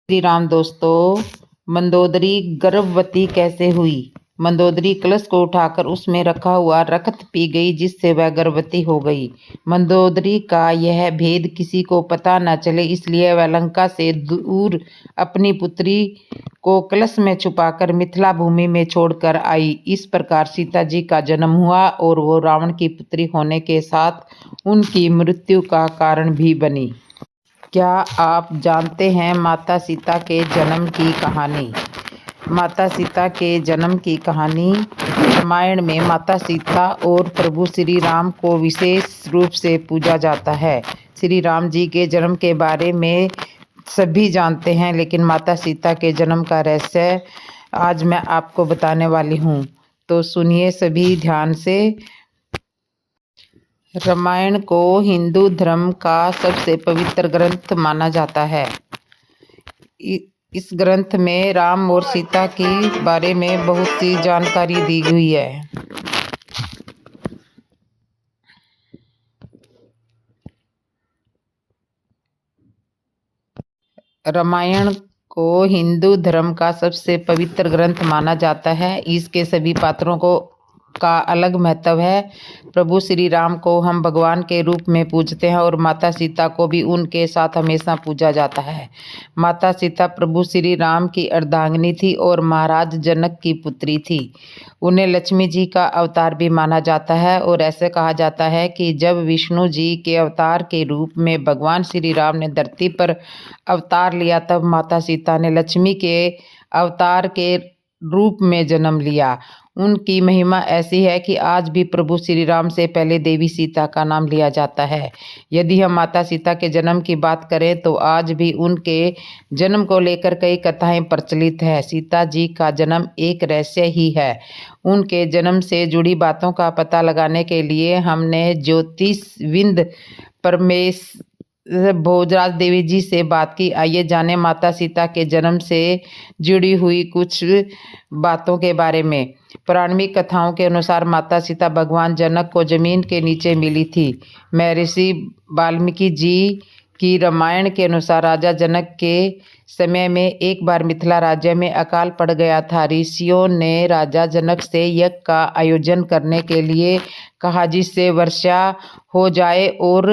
श्री राम दोस्तों, मंदोदरी गर्भवती कैसे हुई। मंदोदरी कलश को उठाकर उसमें रखा हुआ रक्त पी गई, जिससे वह गर्भवती हो गई। मंदोदरी का यह भेद किसी को पता न चले, इसलिए वह लंका से दूर अपनी पुत्री को कलश में छुपाकर मिथिला भूमि में छोड़कर आई। इस प्रकार सीता जी का जन्म हुआ और वो रावण की पुत्री होने के साथ उनकी मृत्यु का कारण भी बनी। क्या आप जानते हैं माता सीता के जन्म की कहानी। माता सीता के जन्म की कहानी रामायण में माता सीता और प्रभु श्री राम को विशेष रूप से पूजा जाता है। श्री राम जी के जन्म के बारे में सभी जानते हैं, लेकिन माता सीता के जन्म का रहस्य आज मैं आपको बताने वाली हूँ, तो सुनिए सभी ध्यान से। रामायण को हिंदू धर्म का सबसे पवित्र ग्रंथ माना जाता है। इस ग्रंथ में राम और सीता के बारे में बहुत सी जानकारी दी हुई है। रामायण को हिंदू धर्म का सबसे पवित्र ग्रंथ माना जाता है। इसके सभी पात्रों का अलग महत्व है। प्रभु श्री राम को हम भगवान के रूप में पूजते हैं और माता सीता को भी उनके साथ हमेशा पूजा जाता है। माता सीता प्रभु श्री राम की अर्धांगिनी थी और महाराज जनक की पुत्री थी। उन्हें लक्ष्मी जी का अवतार भी माना जाता है और ऐसे कहा जाता है कि जब विष्णु जी के अवतार के रूप में भगवान श्री राम ने धरती पर अवतार लिया, तब माता सीता ने लक्ष्मी के अवतार के रूप में जन्म लिया। उनकी महिमा ऐसी है कि आज भी प्रभु श्री राम से पहले देवी सीता का नाम लिया जाता है। यदि हम माता सीता के जन्म की बात करें तो आज भी उनके जन्म को लेकर कई कथाएं प्रचलित है। सीता जी का जन्म एक रहस्य ही है। उनके जन्म से जुड़ी बातों का पता लगाने के लिए हमने ज्योतिषविद परमेश भोजराज देवी जी से बात की। आइए जाने माता सीता के जन्म से जुड़ी हुई कुछ बातों के बारे में। पौराणिक कथाओं के अनुसार माता सीता भगवान जनक को जमीन के नीचे मिली थी। महर्षि वाल्मीकि जी की रामायण के अनुसार राजा जनक के समय में एक बार मिथिला राज्य में अकाल पड़ गया था। ऋषियों ने राजा जनक से यज्ञ का आयोजन करने के लिए कहा, जिससे वर्षा हो जाए और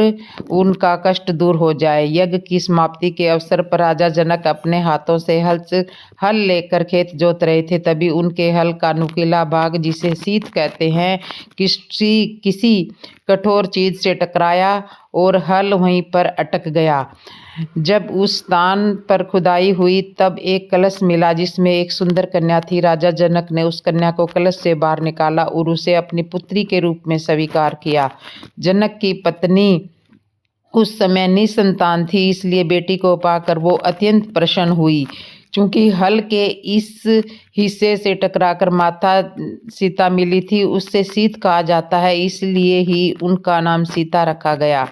उनका कष्ट दूर हो जाए। यज्ञ की समाप्ति के अवसर पर राजा जनक अपने हाथों से हल लेकर खेत जोत रहे थे। तभी उनके हल का नुकीला भाग, जिसे सीत कहते हैं, किसी कठोर चीज से टकराया और हल वहीं पर अटक गया। जब उस स्थान पर खुदाई हुई तब एक कलश मिला, जिसमें एक सुंदर कन्या थी। राजा जनक ने उस कन्या को कलश से बाहर निकाला और उसे अपनी पुत्री के रूप में स्वीकार किया। जनक की पत्नी उस समय निसंतान थी, इसलिए बेटी को पाकर वो अत्यंत प्रसन्न हुई। चूंकि हल के इस हिस्से से टकराकर माता सीता मिली थी, उससे सीत कहा जाता है, इसलिए ही उनका नाम सीता रखा गया।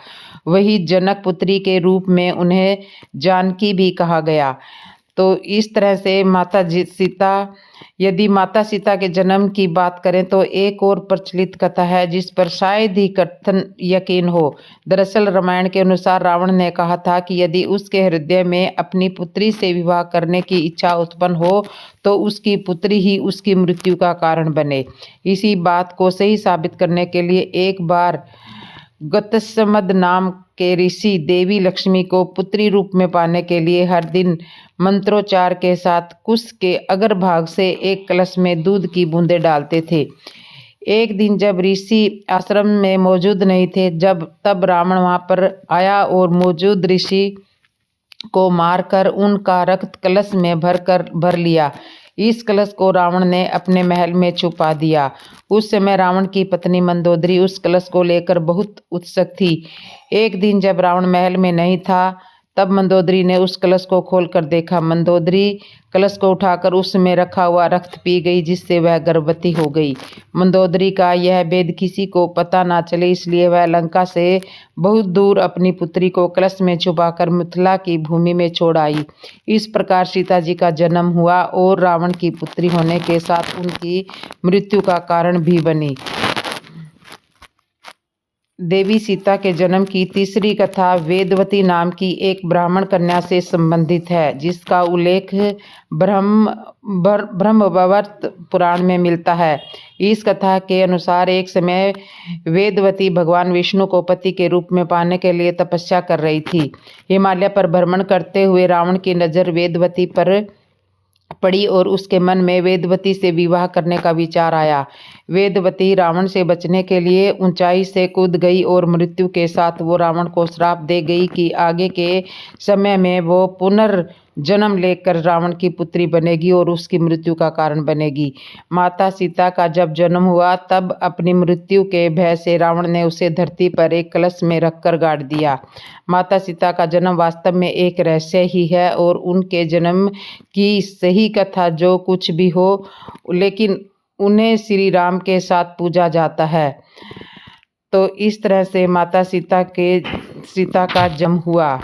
वही जनक पुत्री के रूप में उन्हें जानकी भी कहा गया। तो इस तरह से यदि माता सीता के जन्म की बात करें तो एक और प्रचलित कथा है, जिस पर शायद ही कथन यकीन हो। दरअसल रामायण के अनुसार रावण ने कहा था कि यदि उसके हृदय में अपनी पुत्री से विवाह करने की इच्छा उत्पन्न हो तो उसकी पुत्री ही उसकी मृत्यु का कारण बने। इसी बात को सही साबित करने के लिए एक बार गतसमद नाम के ऋषि देवी लक्ष्मी को पुत्री रूप में पाने के लिए हर दिन मंत्रोच्चार के साथ कुश के अग्रभाग से एक कलश में दूध की बूंदें डालते थे। एक दिन जब ऋषि आश्रम में मौजूद नहीं थे, तब रावण वहां पर आया और मौजूद ऋषि को मारकर उनका रक्त कलश में भर लिया। इस कलश को रावण ने अपने महल में छुपा दिया। उस समय रावण की पत्नी मंदोदरी उस कलश को लेकर बहुत उत्सुक थी। एक दिन जब रावण महल में नहीं था, तब मंदोदरी ने उस कलश को खोलकर देखा। मंदोदरी कलश को उठाकर उसमें रखा हुआ रक्त पी गई, जिससे वह गर्भवती हो गई। मंदोदरी का यह भेद किसी को पता ना चले, इसलिए वह लंका से बहुत दूर अपनी पुत्री को कलश में छुपाकर मिथिला की भूमि में छोड़ आई। इस प्रकार सीता जी का जन्म हुआ और रावण की पुत्री होने के साथ उनकी मृत्यु का कारण भी बनी। देवी सीता के जन्म की तीसरी कथा वेदवती नाम की एक ब्राह्मण कन्या से संबंधित है, जिसका उल्लेख ब्रह्मवैवर्त पुराण में मिलता है। इस कथा के अनुसार एक समय वेदवती भगवान विष्णु को पति के रूप में पाने के लिए तपस्या कर रही थी। हिमालय पर भ्रमण करते हुए रावण की नज़र वेदवती पर पड़ी और उसके मन में वेदवती से विवाह करने का विचार आया। वेदवती रावण से बचने के लिए ऊंचाई से कूद गई और मृत्यु के साथ वो रावण को श्राप दे गई कि आगे के समय में वो पुनर्जन्म लेकर रावण की पुत्री बनेगी और उसकी मृत्यु का कारण बनेगी। माता सीता का जब जन्म हुआ तब अपनी मृत्यु के भय से रावण ने उसे धरती पर एक कलश में रखकर गाड़ दिया। माता सीता का जन्म वास्तव में एक रहस्य ही है और उनके जन्म की सही कथा जो कुछ भी हो, लेकिन उन्हें श्री राम के साथ पूजा जाता है। तो इस तरह से माता सीता का जन्म हुआ।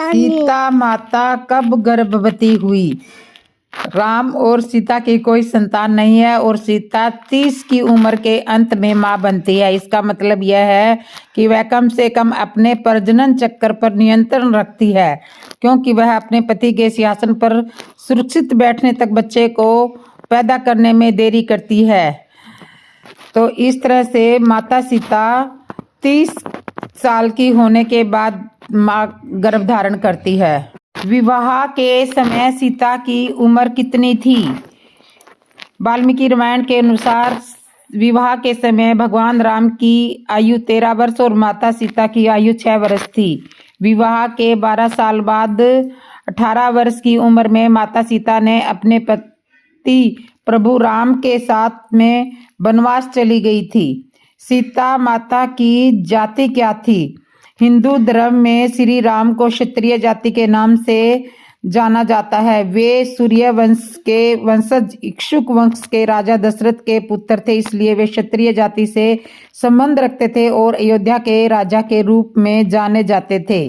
सीता माता कब गर्भवती हुई? राम और सीता की कोई संतान नहीं है और सीता 30 की उम्र के अंत में मां बनती है। इसका मतलब यह है कि वह कम से कम अपने प्रजनन चक्र पर नियंत्रण रखती है, क्योंकि वह अपने पति के सिंहासन पर सुरक्षित बैठने तक बच्चे को पैदा करने में देरी करती है। तो इस तरह से माता सीता 30 साल की होने के बाद मां गर्भ धारण करती है। विवाह के समय सीता की उम्र कितनी थी? वाल्मीकि रामायण के अनुसार विवाह के समय भगवान राम की आयु 13 वर्ष और माता सीता की आयु 6 वर्ष थी। विवाह के 12 साल बाद 18 वर्ष की उम्र में माता सीता ने अपने पति प्रभु राम के साथ में वनवास चली गई थी। सीता माता की जाति क्या थी? हिंदू धर्म में श्री राम को क्षत्रिय जाति के नाम से जाना जाता है। वे सूर्य वंश के वंशज इक्ष्वाकु वंश के राजा दशरथ के पुत्र थे, इसलिए वे क्षत्रिय जाति से संबंध रखते थे और अयोध्या के राजा के रूप में जाने जाते थे।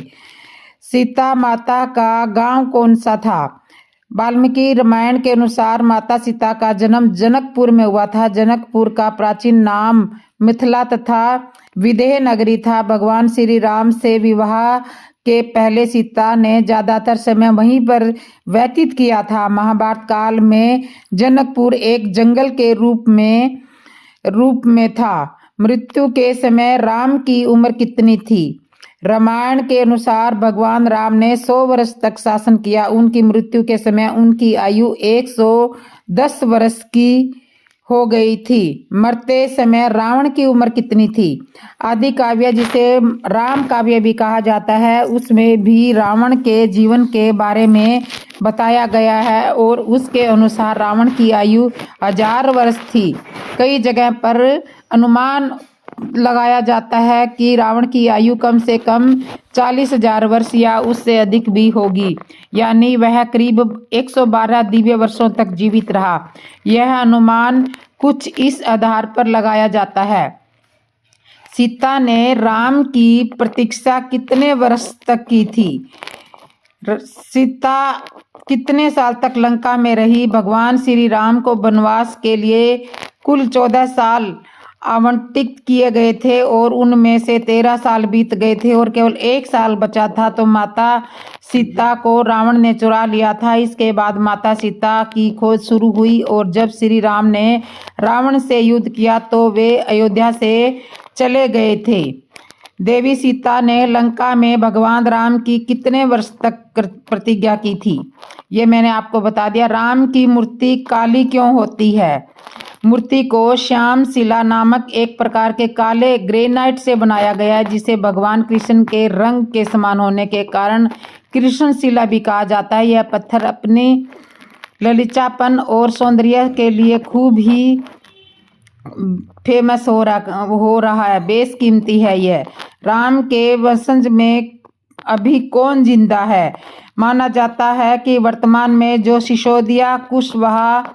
सीता माता का गांव कौन सा था? वाल्मीकि रामायण के अनुसार माता सीता का जन्म जनकपुर में हुआ था। जनकपुर का प्राचीन नाम मिथिला तथा विदेह नगरी था। भगवान श्री राम से विवाह के पहले सीता ने ज्यादातर समय वहीं पर व्यतीत किया था। महाभारत काल में जनकपुर एक जंगल के रूप में था। मृत्यु के समय राम की उम्र कितनी थी? रामायण के अनुसार भगवान राम ने 100 वर्ष तक शासन किया। उनकी मृत्यु के समय उनकी आयु 110 वर्ष की हो गई थी। मरते समय रावण की उम्र कितनी थी? आदि काव्य, जिसे राम काव्य भी कहा जाता है, उसमें भी रावण के जीवन के बारे में बताया गया है और उसके अनुसार रावण की आयु 1000 वर्ष थी। कई जगह पर अनुमान लगाया जाता है कि रावण की आयु कम से कम 40,000 वर्ष या उससे अधिक भी होगी, यानी वह करीब 112 दिव्य वर्षों तक जीवित रहा। यह अनुमान कुछ इस आधार पर लगाया जाता है। सीता ने राम की प्रतीक्षा कितने वर्ष तक की थी? सीता कितने साल तक लंका में रही? भगवान श्री राम को वनवास के लिए कुल 14 साल आवंटित किए गए थे और उनमें से 13 साल बीत गए थे और केवल 1 साल बचा था तो माता सीता को रावण ने चुरा लिया था। इसके बाद माता सीता की खोज शुरू हुई और जब श्री राम ने रावण से युद्ध किया तो वे अयोध्या से चले गए थे। देवी सीता ने लंका में भगवान राम की कितने वर्ष तक प्रतिज्ञा की थी? ये मैंने आपको बता दिया। राम की मूर्ति काली क्यों होती है? मूर्ति को श्याम शिला नामक एक प्रकार के काले ग्रेनाइट से बनाया गया है, जिसे भगवान कृष्ण के रंग के समान होने के कारण कृष्ण शिला भी कहा जाता है। यह पत्थर अपनी ललितापन और सौंदर्य के लिए खूब ही फेमस हो रहा है। बेशकीमती है यह। राम के वंशज में अभी कौन जिंदा है? माना जाता है कि वर्तमान में जो सिसोदिया, कुशवाहा,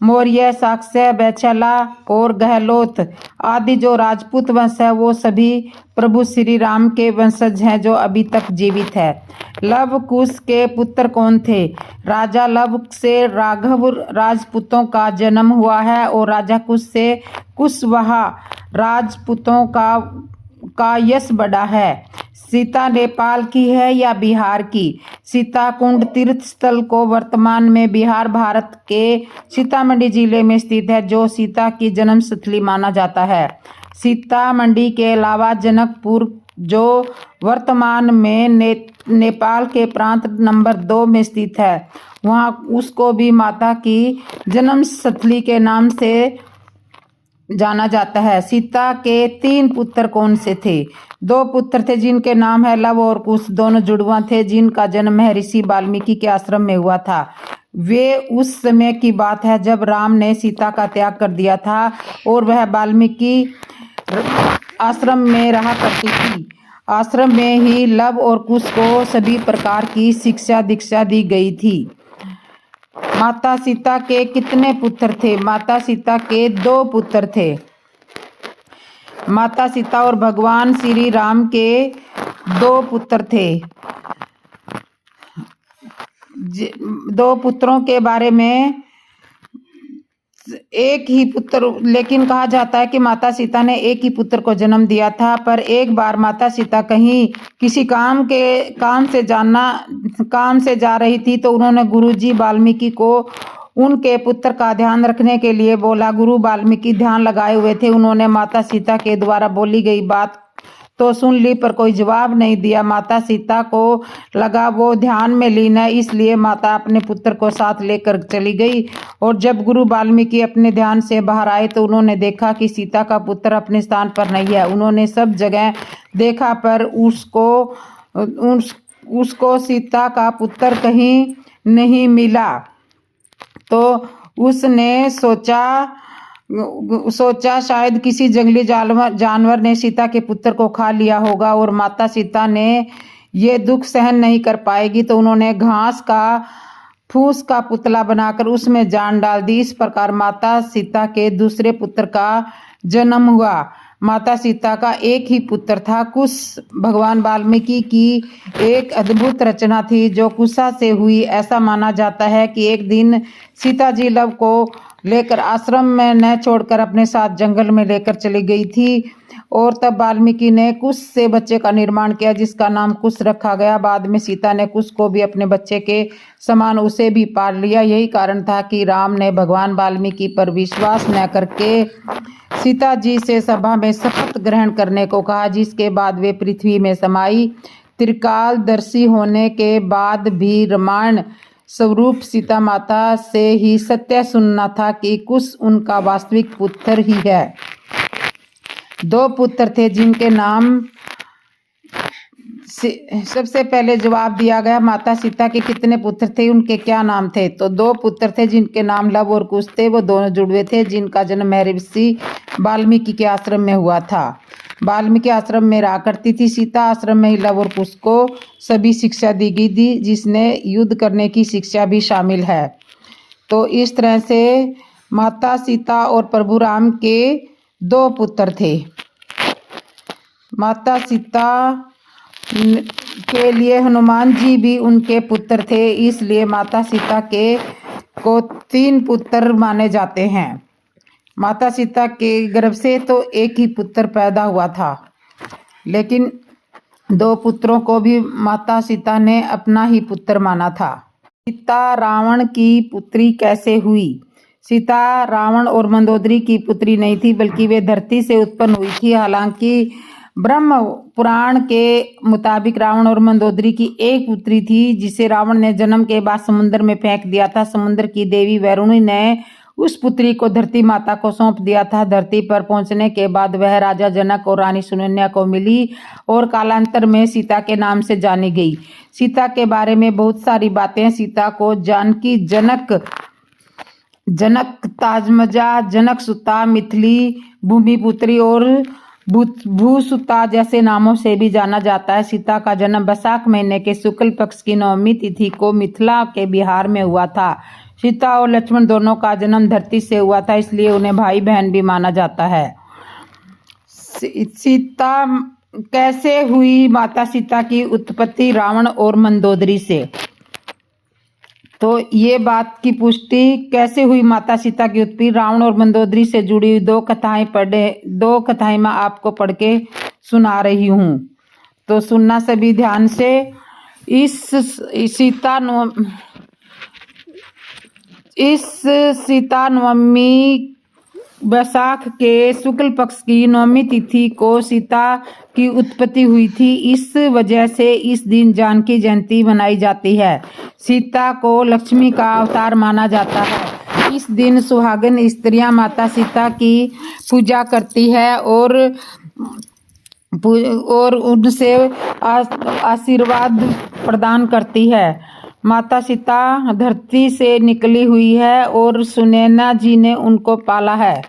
मौर्य, शाक्य, वैशाला और गहलोत आदि जो राजपूत वंश है वो सभी प्रभु श्री राम के वंशज हैं जो अभी तक जीवित है। लव कुश के पुत्र कौन थे? राजा लव से राघव राजपूतों का जन्म हुआ है और राजा कुश से कुशवाहा राजपूतों का यश बढ़ा है। सीता नेपाल की है या बिहार की? सीता कुंड तीर्थ स्थल को वर्तमान में बिहार भारत के सीतामढ़ी जिले में स्थित है जो सीता की जन्म स्थली माना जाता है। सीतामढ़ी के अलावा जनकपुर जो वर्तमान में नेपाल के प्रांत नंबर 2 में स्थित है वहाँ उसको भी माता की जन्म स्थली के नाम से जाना जाता है। सीता के 3 पुत्र कौन से थे? 2 पुत्र थे जिनके नाम है लव और कुश, दोनों जुड़वा थे जिनका जन्म है ऋषि वाल्मीकि के आश्रम में हुआ था। वे उस समय की बात है जब राम ने सीता का त्याग कर दिया था और वह वाल्मीकि आश्रम में रहा करती थी। आश्रम में ही लव और कुश को सभी प्रकार की शिक्षा दीक्षा दी गई थी। माता सीता के कितने पुत्र थे? माता सीता के 2 पुत्र थे। माता सीता और भगवान श्री राम के 2 पुत्र थे। 2 पुत्रों के बारे में एक ही पुत्र, लेकिन कहा जाता है कि माता सीता ने एक ही पुत्र को जन्म दिया था। पर एक बार माता सीता कहीं किसी काम से जा रही थी तो उन्होंने गुरुजी वाल्मीकि को उनके पुत्र का ध्यान रखने के लिए बोला। गुरु वाल्मीकि ध्यान लगाए हुए थे। उन्होंने माता सीता के द्वारा बोली गई बात तो सुन ली पर कोई जवाब नहीं दिया। माता सीता को लगा वो ध्यान में लीन है, इसलिए माता अपने पुत्र को साथ लेकर चली गई। और जब गुरु वाल्मीकि अपने ध्यान से बाहर आए तो उन्होंने देखा कि सीता का पुत्र अपने स्थान पर नहीं है। उन्होंने सब जगह देखा पर उसको सीता का पुत्र कहीं नहीं मिला। तो उसने सोचा शायद किसी जंगली जानवर ने सीता के पुत्र को खा लिया होगा और माता सीता ने ये दुख सहन नहीं कर पाएगी तो उन्होंने घास का फूस का पुतला बनाकर उसमें जान डाल दी। इस प्रकार माता सीता के दूसरे पुत्र का जन्म हुआ। माता सीता का एक ही पुत्र था कुश। भगवान वाल्मीकि की एक अद्भुत रचना थी जो कुशा से हुई। ऐसा माना जाता है कि एक दिन सीता जी लव को लेकर आश्रम में न छोड़कर अपने साथ जंगल में लेकर चली गई थी और तब वाल्मीकि ने कुश से बच्चे का निर्माण किया जिसका नाम कुश रखा गया। बाद में सीता ने कुश को भी अपने बच्चे के समान उसे भी पाल लिया। यही कारण था कि राम ने भगवान वाल्मीकि पर विश्वास न करके सीता जी से सभा में शपथ ग्रहण करने को कहा, जिसके बाद वे पृथ्वी में समाई। त्रिकालदर्शी होने के बाद भी रामायण स्वरूप सीता माता से ही सत्य सुनना था कि कुश उनका वास्तविक पुत्र ही है। 2 पुत्र थे जिनके नाम सबसे पहले जवाब दिया गया माता सीता के कितने पुत्र थे, उनके क्या नाम थे? तो 2 पुत्र थे जिनके नाम लव और कुश थे। वो दोनों जुड़वे थे जिनका जन्म ऋषि वाल्मीकि के आश्रम में हुआ था। वाल्मीकि आश्रम में रहा करती थी सीता। आश्रम में ही लव और कुश को सभी शिक्षा दी गई थी जिसने युद्ध करने की शिक्षा भी शामिल है। तो इस तरह से माता सीता और प्रभु राम के 2 पुत्र थे। माता सीता के लिए हनुमान जी भी उनके पुत्र थे, इसलिए माता सीता को 3 पुत्र माने जाते हैं। माता सीता के गर्भ से तो एक ही पुत्र पैदा हुआ था, लेकिन 2 पुत्रों को भी माता सीता ने अपना ही पुत्र माना था। सीता रावण की पुत्री कैसे हुई? सीता रावण और मंदोदरी की पुत्री नहीं थी, बल्कि वे धरती से उत्पन्न हुई थी। हालांकि ब्रह्म पुराण के मुताबिक रावण और मंदोदरी की एक पुत्री थी जिसे रावण ने जन्म के बाद समुद्र में फेंक दिया था। समुद्र की देवी वरुणी ने उस पुत्री को धरती माता को सौंप दिया था। धरती पर पहुंचने के बाद वह राजा जनक और रानी सुकन्या को मिली और कालांतर में सीता के नाम से जानी गई। सीता के बारे में बहुत सारी बातें। सीता को जानकी, जनक ताजमजा, जनक सुता, मिथिली, भूमिपुत्री और भूसुता जैसे नामों से भी जाना जाता है। सीता का जन्म बैसाख महीने के शुक्ल पक्ष की 9वीं तिथि को मिथिला के बिहार में हुआ था। सीता और लक्ष्मण दोनों का जन्म धरती से हुआ था, इसलिए उन्हें भाई बहन भी माना जाता है। सीता कैसे हुई? माता सीता की उत्पत्ति रावण और मंदोदरी से। तो ये बात की पुष्टि कैसे हुई? माता सीता की उत्पत्ति रावण और मंदोदरी से जुड़ी हुई दो कथाएं मैं आपको पढ़ के सुना रही हूँ, तो सुनना सभी ध्यान से। इस सीता नवमी वैशाख के शुक्ल पक्ष की नवमी तिथि को सीता की उत्पत्ति हुई थी। इस वजह से इस दिन जानकी जयंती मनाई जाती है। सीता को लक्ष्मी का अवतार माना जाता है। इस दिन सुहागन स्त्रियां माता सीता की पूजा करती है और उनसे आशीर्वाद प्रदान करती है। माता सीता धरती से निकली हुई है और सुनैना जी ने उनको पाला है।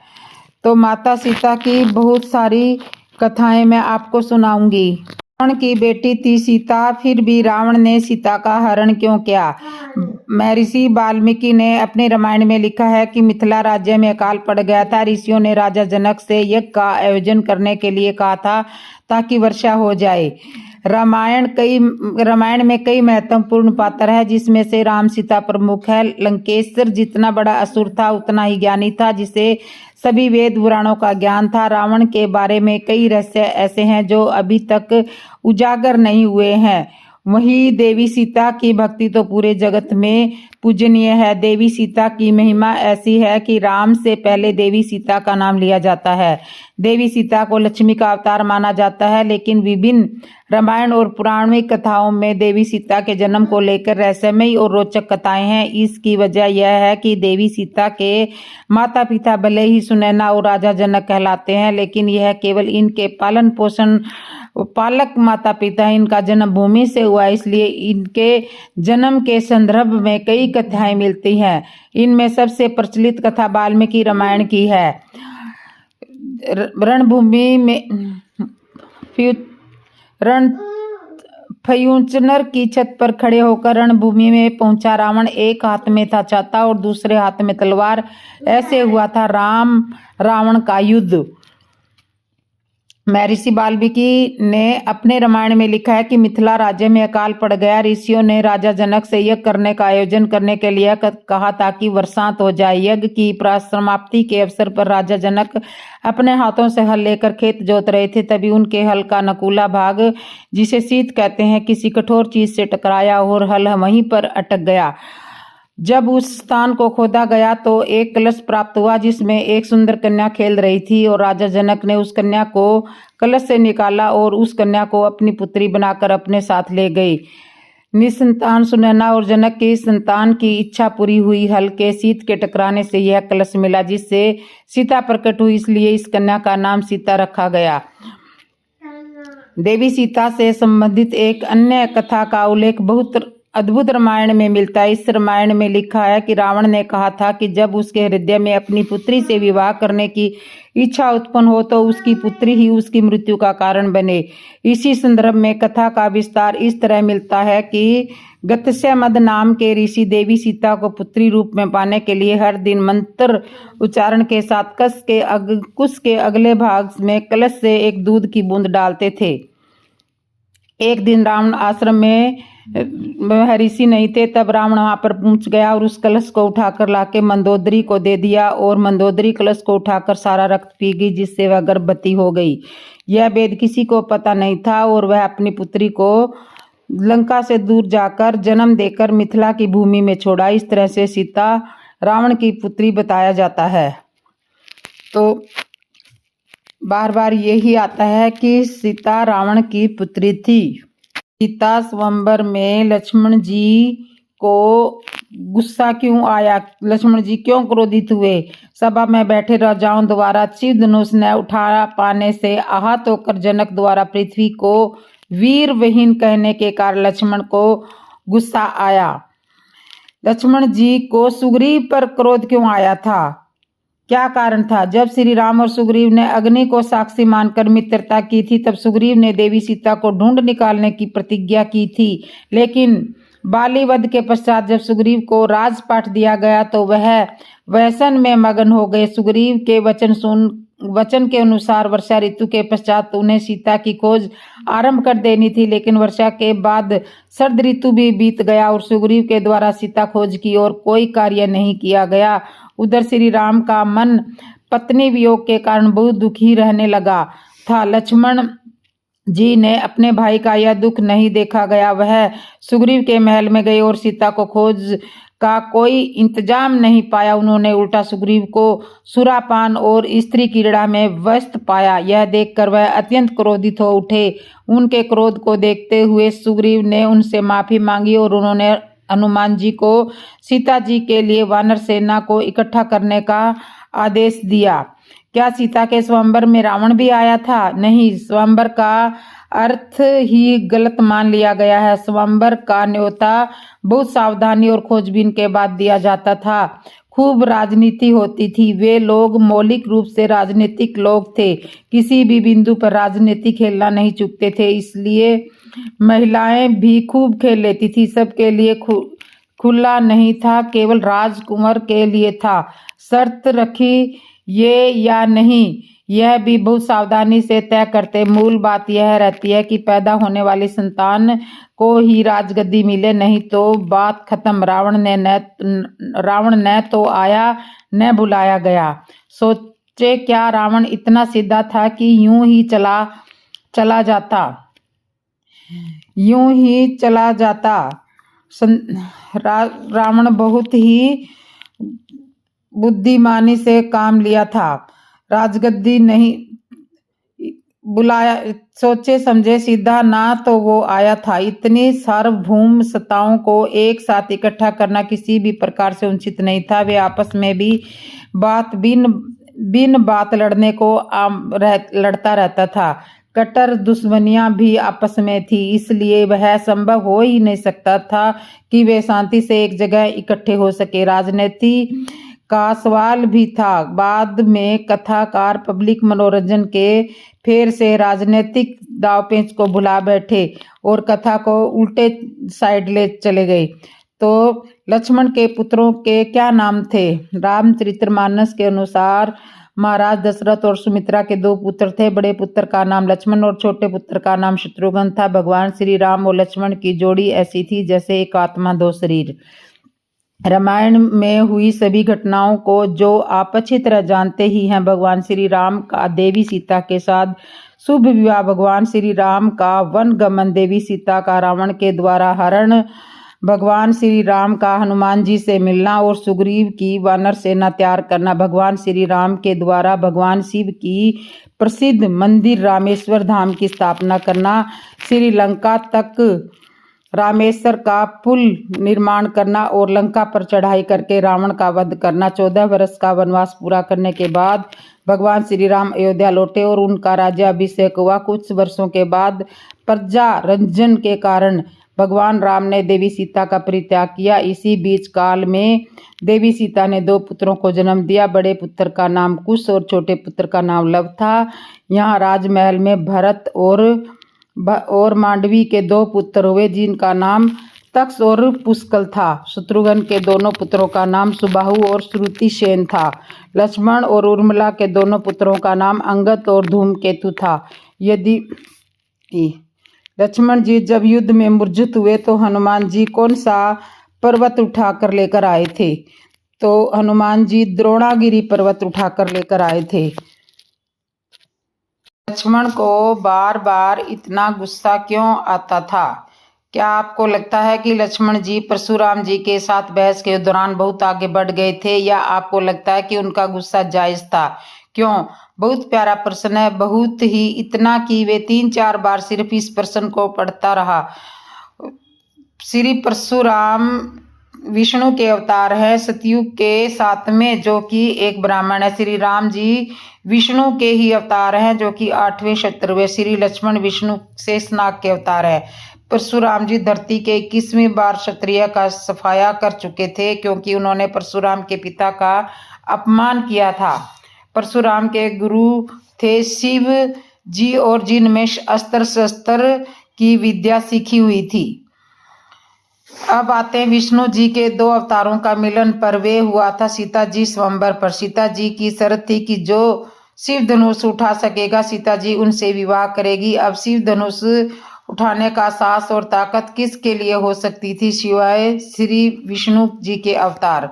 तो माता सीता की बहुत सारी कथाएं मैं आपको सुनाऊंगी। रावण की बेटी थी सीता, फिर भी रावण ने सीता का हरण क्यों किया? महर्षि वाल्मीकि ने अपने रामायण में लिखा है कि मिथिला राज्य में अकाल पड़ गया था। ऋषियों ने राजा जनक से यज्ञ का आयोजन करने के लिए कहा था ताकि वर्षा हो जाए। रामायण में कई महत्वपूर्ण पात्र है, जिसमें से राम सीता प्रमुख है। लंकेश्वर जितना बड़ा असुर था उतना ही ज्ञानी था, जिसे सभी वेद पुराणों का ज्ञान था। रावण के बारे में कई रहस्य ऐसे हैं जो अभी तक उजागर नहीं हुए हैं। वही देवी सीता की भक्ति तो पूरे जगत में पूजनीय है। देवी सीता की महिमा ऐसी है कि राम से पहले देवी सीता का नाम लिया जाता है। देवी सीता को लक्ष्मी का अवतार माना जाता है, लेकिन विभिन्न रामायण और पौराणिक कथाओं में देवी सीता के जन्म को लेकर रहस्यमयी और रोचक कथाएं हैं। इसकी वजह यह है कि देवी सीता के माता पिता भले ही सुनैना और राजा जनक कहलाते हैं, लेकिन यह केवल इनके पालन पोषण पालक माता पिता, इनका जन्म भूमि से हुआ, इसलिए इनके जन्म के संदर्भ में कई कथाएं मिलती हैं। इनमें सबसे प्रचलित कथा वाल्मीकि रामायण की है। रणभूमि में फयूंचनर की छत पर खड़े होकर रणभूमि में पहुंचा रावण। एक हाथ में था छाता और दूसरे हाथ में तलवार। ऐसे हुआ था राम रावण का युद्ध। महर्षि वाल्मीकि ने अपने रामायण में लिखा है कि मिथिला राज्य में अकाल पड़ गया। ऋषियों ने राजा जनक से यज्ञ करने का आयोजन करने के लिए कहा ताकि वर्षांत हो जाए। यज्ञ की समाप्ति के अवसर पर राजा जनक अपने हाथों से हल लेकर खेत जोत रहे थे। तभी उनके हल का नकुला भाग, जिसे शीत कहते हैं, किसी कठोर चीज से टकराया और हल वहीं पर अटक गया। जब उस स्थान को खोदा गया तो एक कलश प्राप्त हुआ, जिसमें एक सुंदर कन्या खेल रही थी, और राजा जनक ने उस कन्या को कलश से निकाला और उस कन्या को अपनी पुत्री बनाकर अपने साथ ले गई। निसंतान सुनैना और जनक की संतान की इच्छा पूरी हुई। हल के शीत के टकराने से यह कलश मिला, जिससे सीता प्रकट हुई, इसलिए इस कन्या का नाम सीता रखा गया। देवी सीता से संबंधित एक अन्य कथा का उल्लेख बहुत अद्भुत रामायण में मिलता है। इस रामायण में लिखा है कि रावण ने कहा था कि जब उसके हृदय में अपनी पुत्री से विवाह करने की इच्छा उत्पन्न हो तो उसकी पुत्री ही उसकी मृत्यु का कारण बने। इसी संदर्भ में कथा का विस्तार इस तरह मिलता है कि गत्स्यमद नाम के ऋषि देवी सीता को पुत्री रूप में पाने के लिए हर दिन मंत्र उच्चारण के साथ कुश के अगले भाग में कलश से एक दूध की बूंद डालते थे। एक दिन रावण आश्रम में ऋषि नहीं थे, तब रावण वहां पर पहुंच गया और उस कलश को उठाकर लाके मंदोदरी को दे दिया, और मंदोदरी कलश को उठाकर सारा रक्त पी गई, जिससे वह गर्भवती हो गई। यह भेद किसी को पता नहीं था और वह अपनी पुत्री को लंका से दूर जाकर जन्म देकर मिथिला की भूमि में छोड़ा। इस तरह से सीता रावण की पुत्री बताया जाता है। तो बार बार यही आता है कि सीता रावण की पुत्री थी। सीता स्वयंवर में लक्ष्मण जी को गुस्सा क्यों आया? लक्ष्मण जी क्यों क्रोधित हुए? सभा में बैठे राजाओं द्वारा शिव धनुष न उठा पाने से आहत होकर जनक द्वारा पृथ्वी को वीर विहीन कहने के कारण लक्ष्मण को गुस्सा आया। लक्ष्मण जी को सुग्रीव पर क्रोध क्यों आया था? क्या कारण था? जब श्री राम और सुग्रीव ने अग्नि को साक्षी मानकर मित्रता की थी, तब सुग्रीव ने देवी सीता को ढूंढ निकालने की प्रतिज्ञा की थी, लेकिन बाली वध के पश्चात जब सुग्रीव को राजपाट दिया गया तो वह व्यसन में मगन हो गए। सुग्रीव के वचन के अनुसार वर्षा ऋतु के पश्चात उन्हें सीता की खोज आरंभ कर देनी थी, लेकिन वर्षा के बाद शरद ऋतु भी बीत गया और सुग्रीव के द्वारा सीता खोज की ओर कोई कार्य नहीं किया गया। उधर श्री राम का मन पत्नी वियोग के कारण बहुत दुखी रहने लगा था। लक्ष्मण जी ने अपने भाई का यह दुख नहीं देखा गया। वह सुग्रीव के महल में गए और सीता को खोज का कोई इंतजाम नहीं पाया। उन्होंने उल्टा सुग्रीव को सुरापान और स्त्री क्रीड़ा में व्यस्त पाया। यह देखकर वह अत्यंत क्रोधित हो उठे। उनके क्रोध को देखते हुए सुग्रीव ने उनसे माफी मांगी और उन्होंने हनुमान जी को सीता जी के लिए वानर सेना को इकट्ठा करने का आदेश दिया। क्या सीता के स्वयंवर में रावण भी आया था? नहीं, स्वयंवर का अर्थ ही गलत मान लिया गया है। स्वयंवर का न्योता बहुत सावधानी और खोजबीन के बाद दिया जाता था। खूब राजनीति होती थी। वे लोग मौलिक रूप से राजनीतिक लोग थे, किसी भी बिंदु पर राजनीति खेलना नहीं चूकते थे। इसलिए महिलाएं भी खूब खेल लेती थी। सबके लिए खुला नहीं था, केवल राजकुमार के लिए था। शर्त रखी ये या नहीं, यह भी बहुत सावधानी से तय करते। मूल बात यह रहती है कि पैदा होने वाली संतान को ही राजगद्दी मिले, नहीं तो बात खत्म। रावण न तो आया न बुलाया गया। सोचे क्या रावण इतना सीधा था कि यूं ही चला जाता। रावण बहुत ही बुद्धिमानी से काम लिया था। राजगद्दी नहीं बुलाया, सोचे समझे सीधा ना तो वो आया था। इतनी सार्वभौम सत्ताओं को एक साथ इकट्ठा करना किसी भी प्रकार से उचित नहीं था। वे आपस में भी बिन बात लड़ने को लड़ता रहता था। कट्टर दुश्मनियां भी आपस में थी, इसलिए वह संभव हो ही नहीं सकता था कि वे शांति से एक जगह इकट्ठे हो सके। राजनीति का सवाल भी था। बाद में कथाकार पब्लिक मनोरंजन के फेर से राजनीतिक दावपेच को भुला बैठे और कथा को उल्टे साइड ले चले गए। तो लक्ष्मण के पुत्रों के क्या नाम थे? रामचरितमानस के अनुसार महाराज दशरथ और सुमित्रा के 2 पुत्र थे। बड़े पुत्र का नाम लक्ष्मण और छोटे पुत्र का नाम शत्रुघ्न था। भगवान श्री राम और लक्ष्मण की जोड़ी ऐसी थी जैसे एक आत्मा 2 शरीर। रामायण में हुई सभी घटनाओं को जो आप अच्छी तरह जानते ही हैं। भगवान श्री राम का देवी सीता के साथ शुभ विवाह, भगवान श्री राम का वन गमन, देवी सीता का रावण के द्वारा हरण, भगवान श्री राम का हनुमान जी से मिलना और सुग्रीव की वानर सेना तैयार करना, भगवान श्री राम के द्वारा भगवान शिव की प्रसिद्ध मंदिर रामेश्वर धाम की स्थापना करना, श्रीलंका तक रामेश्वर का पुल निर्माण करना और लंका पर चढ़ाई करके रावण का वध करना। 14 वर्ष का वनवास पूरा करने के बाद भगवान श्री राम अयोध्या लौटे और उनका राज्याभिषेक हुआ। कुछ वर्षों के बाद प्रजा रंजन के कारण भगवान राम ने देवी सीता का परित्याग किया। इसी बीच काल में देवी सीता ने 2 पुत्रों को जन्म दिया। बड़े पुत्र का नाम कुश और छोटे पुत्र का नाम लव था। यहाँ राजमहल में भरत और मांडवी के 2 पुत्र हुए जिनका नाम तक्ष और पुष्कल था। शत्रुघ्न के दोनों पुत्रों का नाम सुबाहु और श्रुतिसेन था। लक्ष्मण और उर्मिला के दोनों पुत्रों का नाम अंगद और धूमकेतु था। यदि लक्ष्मण जी जब युद्ध में मूर्छित हुए तो हनुमान जी कौन सा पर्वत उठाकर लेकर आए थे? तो हनुमान जी द्रोणागिरी पर्वत उठाकर लेकर आए थे। लक्ष्मण को बार बार इतना गुस्सा क्यों आता था? क्या आपको लगता है कि लक्ष्मण जी परशुराम जी के साथ बहस के दौरान बहुत आगे बढ़ गए थे, या आपको लगता है कि उनका गुस्सा जायज था? क्यों? बहुत प्यारा प्रश्न है, बहुत ही, इतना कि वे 3-4 बार सिर्फ इस प्रश्न को पढ़ता रहा। श्री परशुराम विष्णु के अवतार है, सतयुग के 7वें, जो कि एक ब्राह्मण है। श्री राम जी विष्णु के ही अवतार हैं, जो कि 8वें क्षत्रिय। श्री लक्ष्मण विष्णु शेषनाग के अवतार है। परशुराम जी धरती के 21वीं बार क्षत्रिय का सफाया कर चुके थे, क्योंकि उन्होंने परशुराम के पिता का अपमान किया था। परशुराम के गुरु थे शिव जी और जिनमें अस्त्र शस्त्र की विद्या सीखी हुई थी। अब आते हैं विष्णु जी के दो अवतारों का मिलन पर। वे हुआ था सीता जी स्वयंवर पर। सीता जी की शर्त थी कि जो शिव धनुष उठा सकेगा सीता जी उनसे विवाह करेगी। अब शिव धनुष उठाने का साहस और ताकत किसके लिए हो सकती थी सिवाय श्री विष्णु जी के अवतार।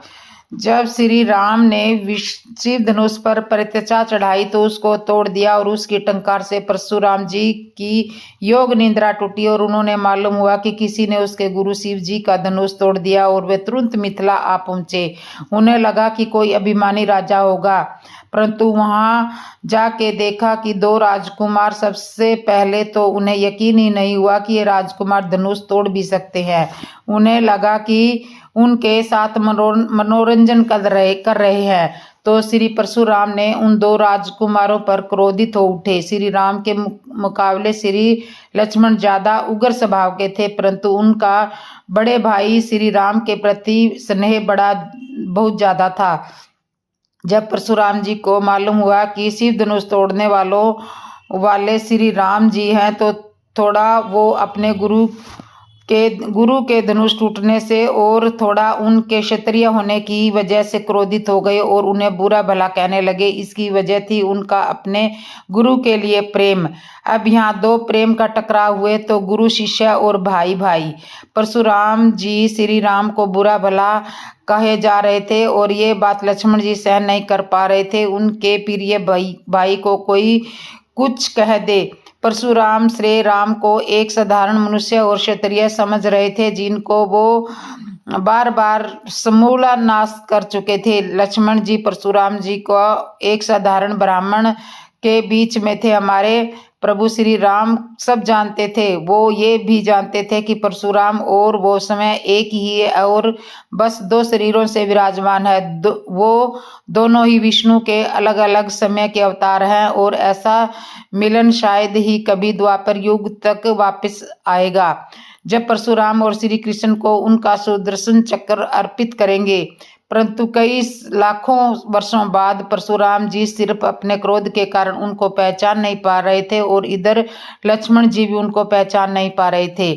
जब श्री राम ने शिव धनुष पर परित्याचा चढ़ाई तो उसको तोड़ दिया और उसकी टंकार से परशुराम जी की योग निद्रा टूटी और उन्होंने मालूम हुआ कि किसी ने उसके गुरु शिव जी का धनुष तोड़ दिया और वे तुरंत मिथिला आ पहुंचे। उन्हें लगा कि कोई अभिमानी राजा होगा, परंतु वहां जाके देखा कि दो राजकुमार। सबसे पहले तो उन्हें यकीन ही नहीं हुआ कि ये राजकुमार धनुष तोड़ भी सकते हैं। उन्हें लगा कि उनके साथ मनोरंजन कर रहे हैं। तो श्री परशुराम ने उन दो राजकुमारों पर क्रोधित हो उठे। श्री राम के मुकाबले श्री लक्ष्मण ज्यादा उग्र स्वभाव के थे, परंतु उनका बड़े भाई श्री राम के प्रति स्नेह बहुत ज्यादा था। जब परशुराम जी को मालूम हुआ कि शिव धनुष तोड़ने वाले श्री राम जी हैं तो थोड़ा वो अपने गुरु के धनुष टूटने से और थोड़ा उनके क्षत्रिय होने की वजह से क्रोधित हो गए और उन्हें बुरा भला कहने लगे। इसकी वजह थी उनका अपने गुरु के लिए प्रेम। अब यहाँ दो प्रेम का टकराव हुए तो गुरु शिष्य और भाई भाई। परशुराम जी श्री राम को बुरा भला कहे जा रहे थे और ये बात लक्ष्मण जी सहन नहीं कर पा रहे थे। उनके प्रिय भाई को कोई कुछ कह दे। परशुराम श्री राम को एक साधारण मनुष्य और क्षत्रिय समझ रहे थे जिनको वो बार बार समूला नाश कर चुके थे। लक्ष्मण जी परशुराम जी को एक साधारण ब्राह्मण के बीच में थे। हमारे प्रभु श्री राम सब जानते थे। वो ये भी जानते थे कि परशुराम और वो समय एक ही है और बस दो शरीरों से विराजमान है। वो दोनों ही विष्णु के अलग अलग समय के अवतार हैं और ऐसा मिलन शायद ही कभी द्वापर युग तक वापस आएगा जब परशुराम और श्री कृष्ण को उनका सुदर्शन चक्र अर्पित करेंगे। परंतु कई लाखों वर्षों बाद परशुराम जी सिर्फ अपने क्रोध के कारण उनको पहचान नहीं पा रहे थे और इधर लक्ष्मण जी भी उनको पहचान नहीं पा रहे थे।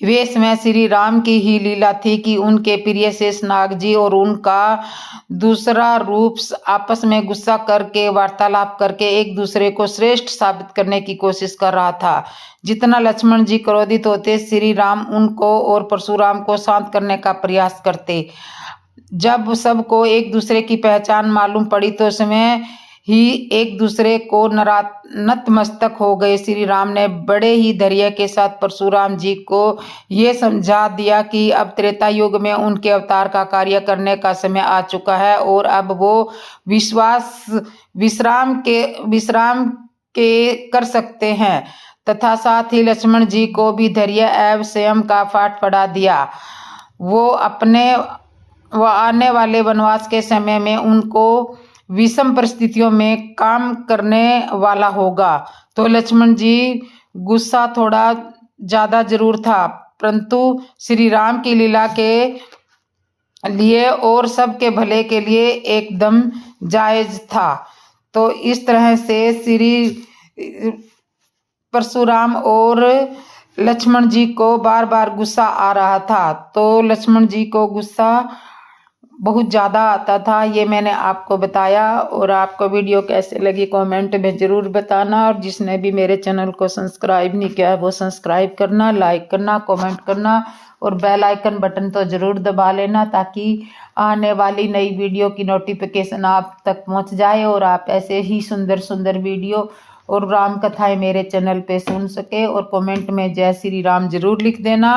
वे समय श्री राम की ही लीला थी कि उनके प्रिय शेषनाग जी और उनका दूसरा रूप आपस में गुस्सा करके वार्तालाप करके एक दूसरे को श्रेष्ठ साबित करने की कोशिश कर रहा था। जितना लक्ष्मण जी क्रोधित होते श्री राम उनको और परशुराम को शांत करने का प्रयास करते। जब सबको एक दूसरे की पहचान मालूम पड़ी तो समय ही एक दूसरे को नतमस्तक हो गए। श्री राम ने बड़े ही धैर्य के साथ परशुराम जी को ये समझा दिया कि अब त्रेता युग में उनके अवतार का कार्य करने का समय आ चुका है और अब वो विश्राम के कर सकते हैं तथा साथ ही लक्ष्मण जी को भी धैर्य एवं संयम का पाठ पढ़ा दिया। वो आने वाले वनवास के समय में उनको विषम परिस्थितियों में काम करने वाला होगा। तो लक्ष्मण जी गुस्सा थोड़ा ज्यादा जरूर था, परंतु श्री राम की लीला के लिए और सबके भले के लिए एकदम जायज था। तो इस तरह से श्री परशुराम और लक्ष्मण जी को बार बार गुस्सा आ रहा था। तो लक्ष्मण जी को गुस्सा बहुत ज़्यादा आता था, ये मैंने आपको बताया। और आपको वीडियो कैसे लगी कमेंट में ज़रूर बताना और जिसने भी मेरे चैनल को सब्सक्राइब नहीं किया है वो सब्सक्राइब करना, लाइक करना, कमेंट करना और बेल आइकन बटन तो ज़रूर दबा लेना ताकि आने वाली नई वीडियो की नोटिफिकेशन आप तक पहुंच जाए और आप ऐसे ही सुंदर सुंदर वीडियो और राम कथाएं मेरे चैनल पे सुन सके। और कमेंट में जय श्री राम ज़रूर लिख देना।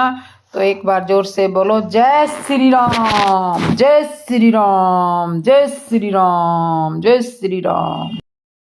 तो एक बार जोर से बोलो जय श्री राम, जय श्री राम, जय श्री राम, जय श्री राम।